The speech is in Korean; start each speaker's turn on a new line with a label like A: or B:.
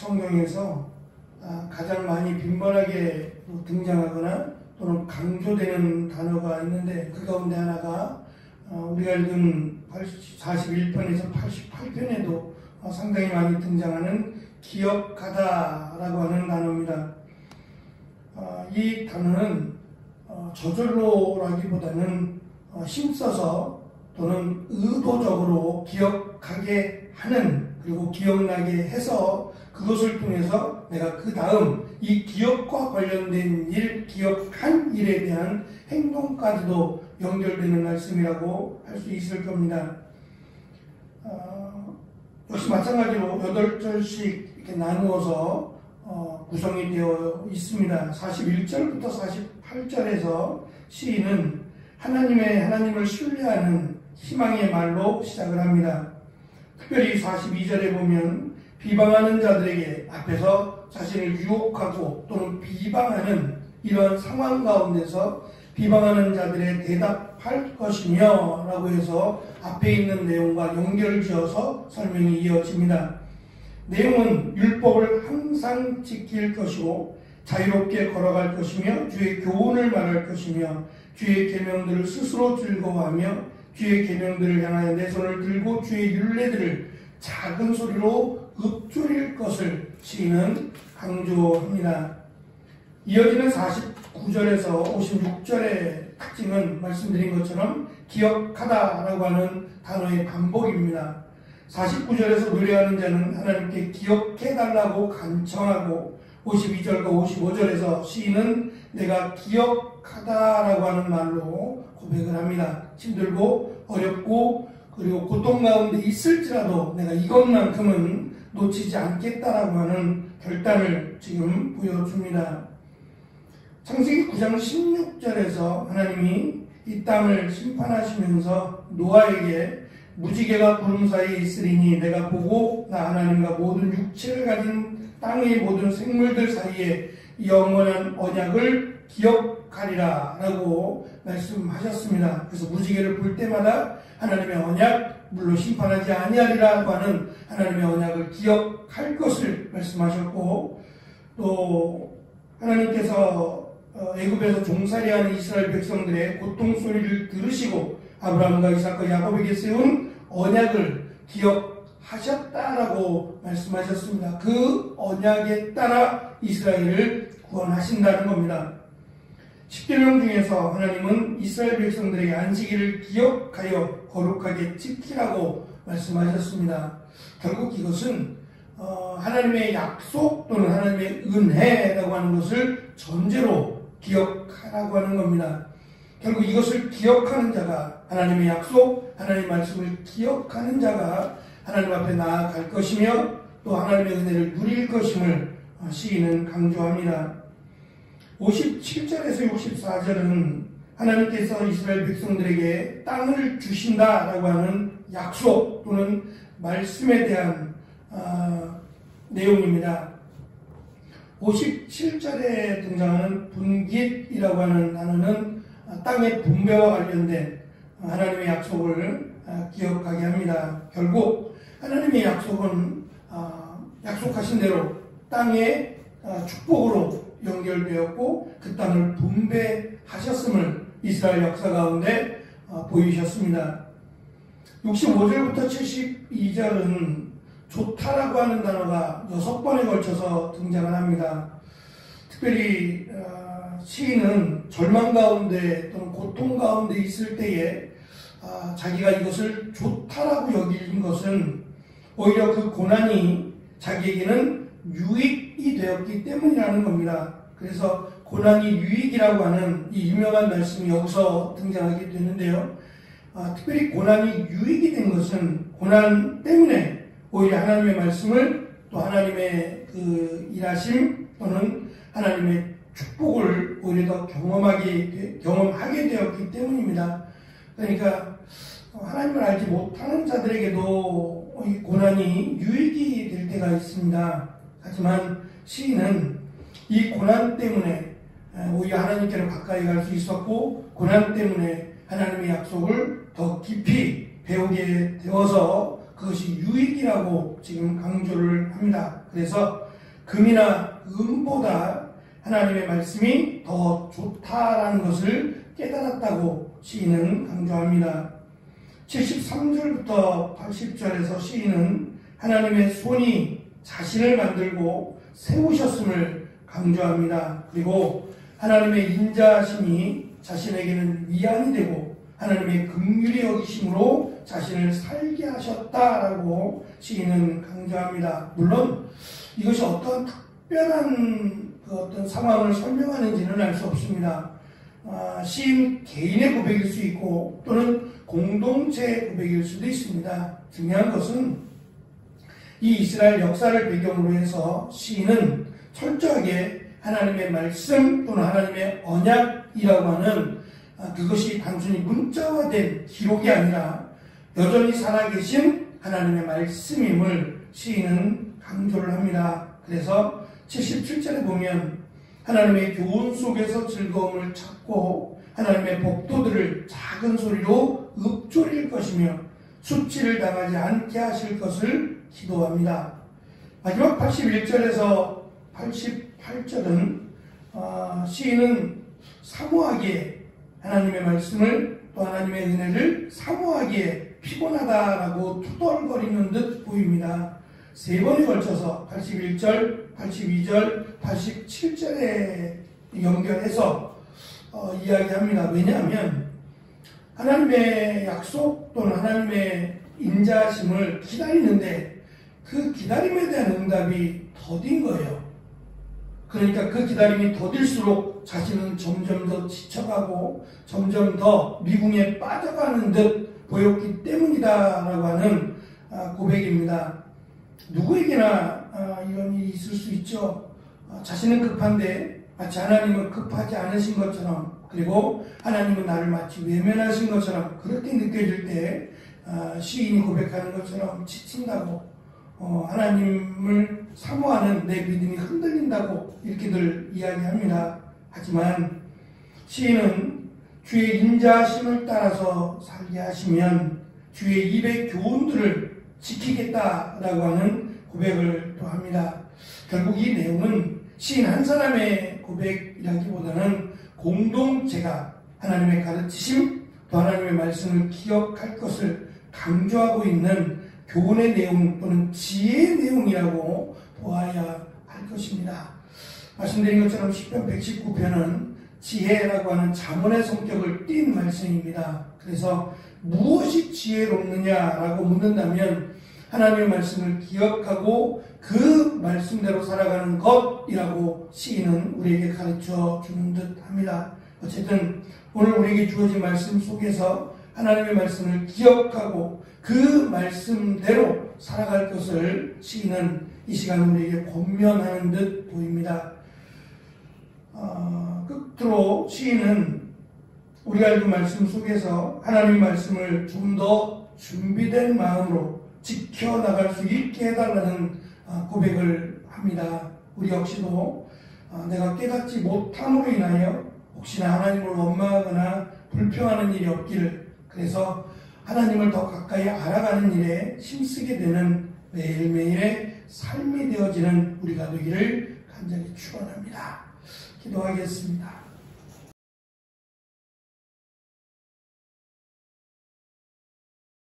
A: 성경에서 가장 많이 빈번하게 등장하거나 또는 강조되는 단어가 있는데, 그 가운데 하나가 우리가 읽은 41편에서 88편에도 상당히 많이 등장하는 기억하다라고 하는 단어입니다. 이 단어는 저절로라기보다는 힘써서 또는 의도적으로 기억하게 하는, 그리고 기억나게 해서 그것을 통해서 내가 그 다음 이 기억과 관련된 일, 기억한 일에 대한 행동까지도 연결되는 말씀이라고 할 수 있을 겁니다. 역시 마찬가지로 8절씩 이렇게 나누어서 구성이 되어 있습니다. 41절부터 48절에서 시인은 하나님을 신뢰하는 희망의 말로 시작을 합니다. 특별히 42절에 보면 비방하는 자들에게 앞에서 자신을 유혹하고 또는 비방하는 이런 상황 가운데서 비방하는 자들의 대답할 것이며 라고 해서 앞에 있는 내용과 연결지어서 설명이 이어집니다. 내용은 율법을 항상 지킬 것이고 자유롭게 걸어갈 것이며 주의 교훈을 말할 것이며 주의 계명들을 스스로 즐거워하며 주의 계명들을 향하여 내 손을 들고 주의 율례들을 작은 소리로 읊조릴 것을 시인은 강조합니다. 이어지는 49절에서 56절의 특징은 말씀드린 것처럼 기억하다라고 하는 단어의 반복입니다. 49절에서 노래하는 자는 하나님께 기억해달라고 간청하고, 52절과 55절에서 시인은 내가 기억하다라고 하는 말로 고백을 합니다. 힘들고 어렵고 그리고 고통 가운데 있을지라도 내가 이것만큼은 놓치지 않겠다라고 하는 결단을 지금 보여줍니다. 창세기 9장 16절에서 하나님이 이 땅을 심판하시면서 노아에게 무지개가 구름 사이에 있으리니 내가 보고 나 하나님과 모든 육체를 가진 땅의 모든 생물들 사이에 영원한 언약을 기억하리라 라고 말씀하셨습니다. 그래서 무지개를 볼 때마다 하나님의 언약, 물론 심판하지 아니하리라고 하는 하나님의 언약을 기억할 것을 말씀하셨고, 또 하나님께서 애굽에서 종살이하는 이스라엘 백성들의 고통 소리를 들으시고 아브라함과 이삭과 야곱에게 세운 언약을 기억하셨다라고 말씀하셨습니다. 그 언약에 따라 이스라엘을 구원하신다는 겁니다. 10계명 중에서 하나님은 이스라엘 백성들에게 안식일을 기억하여 거룩하게 지키라고 말씀하셨습니다. 결국 이것은 하나님의 약속 또는 하나님의 은혜라고 하는 것을 전제로 기억하라고 하는 겁니다. 결국 이것을 기억하는 자가, 하나님의 약속, 하나님의 말씀을 기억하는 자가 하나님 앞에 나아갈 것이며 또 하나님의 은혜를 누릴 것임을 시인은 강조합니다. 57절에서 64절은 하나님께서 이스라엘 백성들에게 땅을 주신다라고 하는 약속 또는 말씀에 대한 내용입니다. 57절에 등장하는 분깃이라고 하는 단어는 땅의 분배와 관련된 하나님의 약속을 기억하게 합니다. 결국 하나님의 약속은 약속하신 대로 땅의 축복으로 연결되었고 그 땅을 분배하셨음을 이스라엘 역사 가운데 보이셨습니다. 65절부터 72절은 좋다라고 하는 단어가 6번에 걸쳐서 등장을 합니다. 특별히 시인은 절망 가운데 또는 고통 가운데 있을 때에 자기가 이것을 좋다라고 여긴 것은 오히려 그 고난이 자기에게는 유익이 되었기 때문이라는 겁니다. 그래서 고난이 유익이라고 하는 이 유명한 말씀이 여기서 등장하게 되는데요. 특별히 고난이 유익이 된 것은 고난 때문에 오히려 하나님의 말씀을 또 하나님의 그 일하심 또는 하나님의 축복을 오히려 더 경험하게 되었기 때문입니다. 그러니까 하나님을 알지 못하는 자들에게도 이 고난이 유익이 될 때가 있습니다. 하지만 시인은 이 고난 때문에 오히려 하나님께로 가까이 갈 수 있었고 고난 때문에 하나님의 약속을 더 깊이 배우게 되어서 그것이 유익이라고 지금 강조를 합니다. 그래서 금이나 은보다 하나님의 말씀이 더 좋다라는 것을 깨달았다고 시인은 강조합니다. 73절부터 80절에서 시인은 하나님의 손이 자신을 만들고 세우셨음을 강조합니다. 그리고 하나님의 인자하심이 자신에게는 위안이 되고 하나님의 긍휼히 여기심으로 자신을 살게 하셨다라고 시인은 강조합니다. 물론 이것이 어떠한 특별한 어떤 상황을 설명하는지는 알 수 없습니다. 시인 개인의 고백일 수 있고 또는 공동체의 고백일 수도 있습니다. 중요한 것은 이 이스라엘 역사를 배경으로 해서 시인은 철저하게 하나님의 말씀 또는 하나님의 언약이라고 하는 그것이 단순히 문자화된 기록이 아니라 여전히 살아계신 하나님의 말씀임을 시인은 강조를 합니다. 그래서 77절에 보면 하나님의 교훈 속에서 즐거움을 찾고 하나님의 복도들을 작은 소리로 읊조릴 것이며 수치를 당하지 않게 하실 것을 기도합니다. 마지막 81절에서 88절은 시인은 사모하기에 하나님의 말씀을 또 하나님의 은혜를 사모하기에 피곤하다라고 투덜거리는 듯 보입니다. 세 번에 걸쳐서 81절, 82절, 87절에 연결해서 이야기합니다. 왜냐하면 하나님의 약속 또는 하나님의 인자하심을 기다리는데 그 기다림에 대한 응답이 더딘 거예요. 그러니까 그 기다림이 더딜수록 자신은 점점 더 지쳐가고 점점 더 미궁에 빠져가는 듯 보였기 때문이다라고 하는 고백입니다. 누구에게나 이런 일이 있을 수 있죠. 자신은 급한데 마치 하나님은 급하지 않으신 것처럼, 그리고 하나님은 나를 마치 외면하신 것처럼 그렇게 느껴질 때 시인이 고백하는 것처럼 지친다고, 하나님을 사모하는 내 믿음이 흔들린다고 이렇게들 이야기합니다. 하지만 시인은 주의 인자하심을 따라서 살게 하시면 주의 입의 교훈들을 지키겠다라고 하는 고백을 또 합니다. 결국 이 내용은 시인 한 사람의 고백이라기보다는 공동체가 하나님의 가르치심 또 하나님의 말씀을 기억할 것을 강조하고 있는 교훈의 내용 또는 지혜의 내용이라고 보아야 할 것입니다. 말씀드린 것처럼 시편 119편은 지혜라고 하는 자문의 성격을 띤 말씀입니다. 그래서 무엇이 지혜롭느냐라고 묻는다면 하나님의 말씀을 기억하고 그 말씀대로 살아가는 것이라고 시인은 우리에게 가르쳐 주는 듯 합니다. 어쨌든 오늘 우리에게 주어진 말씀 속에서 하나님의 말씀을 기억하고 그 말씀대로 살아갈 것을 시인은 이 시간 우리에게 권면하는 듯 보입니다. 끝으로 시인은 우리가 읽은 말씀 속에서 하나님의 말씀을 좀 더 준비된 마음으로 지켜나갈 수 있게 해달라는 고백을 합니다. 우리 역시도 내가 깨닫지 못함으로 인하여 혹시나 하나님을 원망하거나 불평하는 일이 없기를, 그래서 하나님을 더 가까이 알아가는 일에 힘쓰게 되는 매일매일의 삶이 되어지는 우리가 되기를 간절히 축원합니다. 기도하겠습니다.